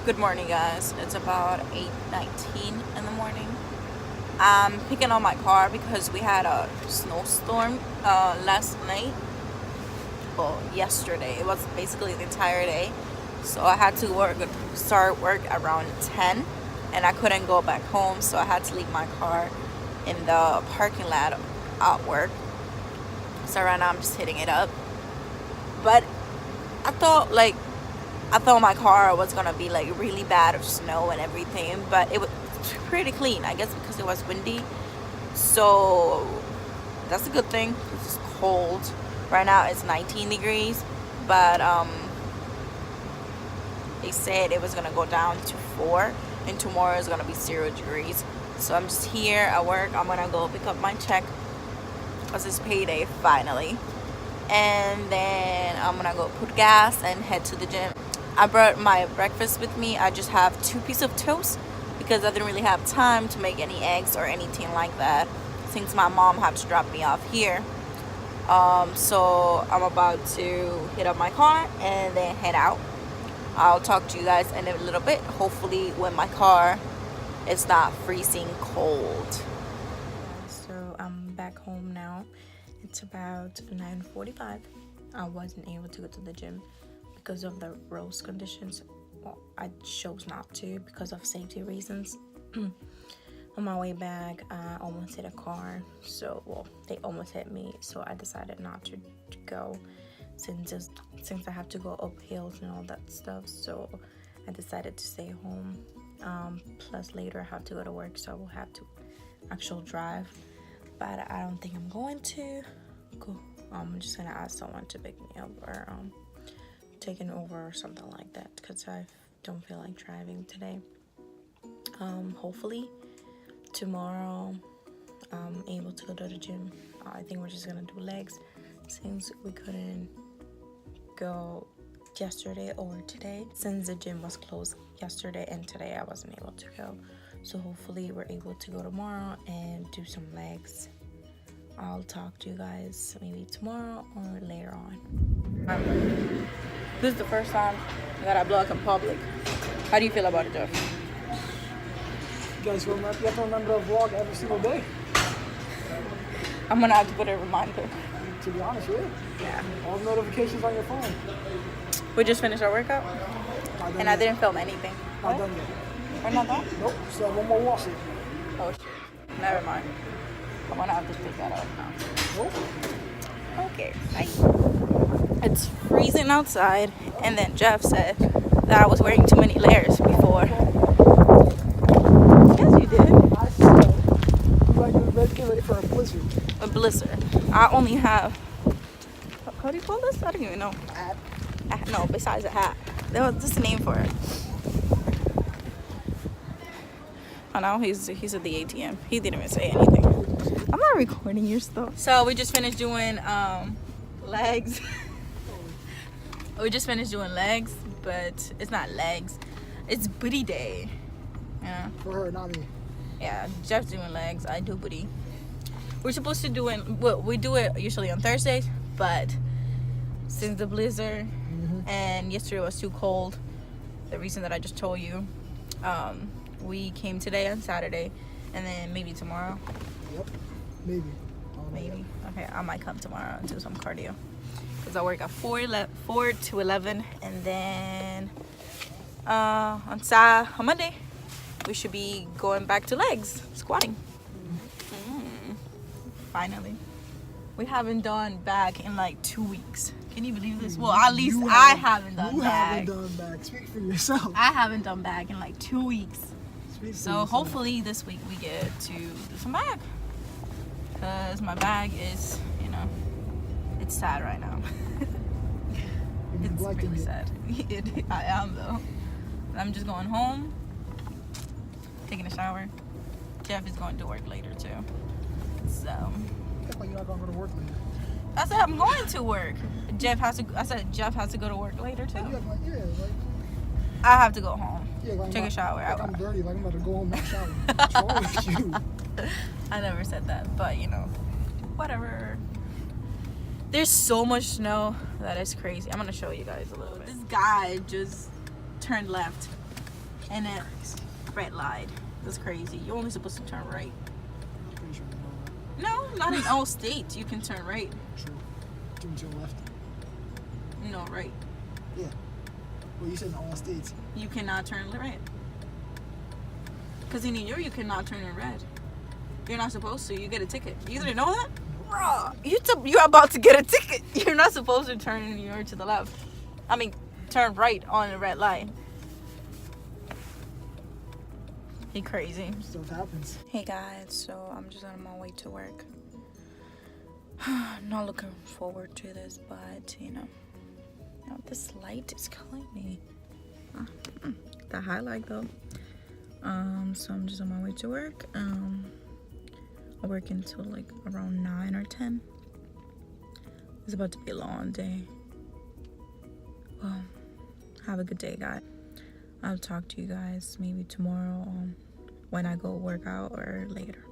Good morning, guys. It's about 8:19 in the morning. I'm picking up my car because we had a snowstorm last night. Well, yesterday. It was basically the entire day. So I had to start work around 10, and I couldn't go back home, so I had to leave my car in the parking lot at work. So right now I'm just hitting it up. But I thought my car was gonna be like really bad of snow and everything, but it was pretty clean, I guess, because it was windy. So that's a good thing. It's just cold. Right now it's 19 degrees, but they said it was gonna go down to 4, and tomorrow is gonna be 0 degrees. So I'm just here at work. I'm gonna go pick up my check because it's payday finally, and then I'm gonna go put gas and head to the gym. I brought my breakfast with me. I just have 2 pieces of toast because I didn't really have time to make any eggs or anything like that since my mom had to drop me off here. So I'm about to hit up my car and then head out. I'll talk to you guys in a little bit, hopefully when my car is not freezing cold. So I'm back home now. It's about 9:45. I wasn't able to go to the gym because of the road conditions. Well, I chose not to because of safety reasons. On my way back, I almost hit a car. They almost hit me, so I decided not to go since I have to go up hills and all that stuff. So I decided to stay home. Plus later I have to go to work, so I will have to actually drive. But I don't think I'm going to go. I'm just gonna ask someone to pick me up or taking over or something like that because I don't feel like driving today. Hopefully tomorrow I'm able to go to the gym. I think we're just gonna do legs since we couldn't go yesterday or today, since the gym was closed yesterday and today I wasn't able to go. So hopefully we're able to go tomorrow and do some legs. I'll talk to you guys maybe tomorrow or later on. This is the first time that I vlog in public. How do you feel about it, Jeff? You guys remember, you have to remember to vlog every single day. I'm gonna have to put a reminder. To be honest with you. Yeah. All the notifications on your phone. We just finished our workout, and I didn't film anything. Not done yet. We're not done? Nope. Still have one more wash it. Oh shit. Never mind. I'm gonna have to pick that up now. Nope. Okay. It's freezing outside, and then Jeff said that I was wearing too many layers before. Yes, you did. I said, like you're getting ready for a blizzard. A blizzard. I only have. How do you call this? I don't even know. Hat. No, besides a hat. There's a name for it. Oh no, he's at the ATM. He didn't even say anything. I'm not recording your stuff. So we just finished doing legs. We just finished doing legs, but it's not legs. It's booty day. Yeah. For her, not me. Yeah, Jeff's doing legs. I do booty. We're supposed to do it. Well, we do it usually on Thursdays, but since the blizzard and yesterday was too cold, the reason that I just told you, we came today on Saturday, and then maybe tomorrow. Yep. Maybe. Maybe. Okay, I might come tomorrow and do some cardio because I work at 4 to 11, and then on Monday we should be going back to legs, squatting. Finally. We haven't done back in like 2 weeks. Can you believe this? Well, at least I haven't done back. You haven't done back. Speak for yourself. I haven't done back in like 2 weeks. Speak for So yourself. hopefully this week we get to do some back. Because my bag is, it's sad right now. It's really sad. I am though. I'm just going home, taking a shower. Jeff is going to work later too. So Like you're not gonna go to work later. I said I'm going to work. I said Jeff has to go to work later too. I have to go home. Take a shower. Like I'm dirty. Like I'm about to go home and shower. What's wrong with you? I never said that, but whatever. There's so much snow that is crazy. I'm gonna show you guys a little bit. This guy just turned left and then red light. That's crazy. You're only supposed to turn right. I'm pretty sure you know that. No, not in all states. You can turn right. True. Turn to the left. No, right. Yeah. Well, you said in all states. You cannot turn right. Because in New York, you cannot turn in red. You're not supposed to. You get a ticket. You didn't know that? Bruh, you're about to get a ticket. You're not supposed to turn in New York to the left. I mean, turn right on a red light. He crazy. Stuff happens. Hey guys, so I'm just on my way to work. Not looking forward to this, but you know, this light is killing me. The highlight though. So I'm just on my way to work. I work until like around 9 or 10. It's about to be a long day. Well, have a good day, guys. I'll talk to you guys maybe tomorrow when I go work out or later.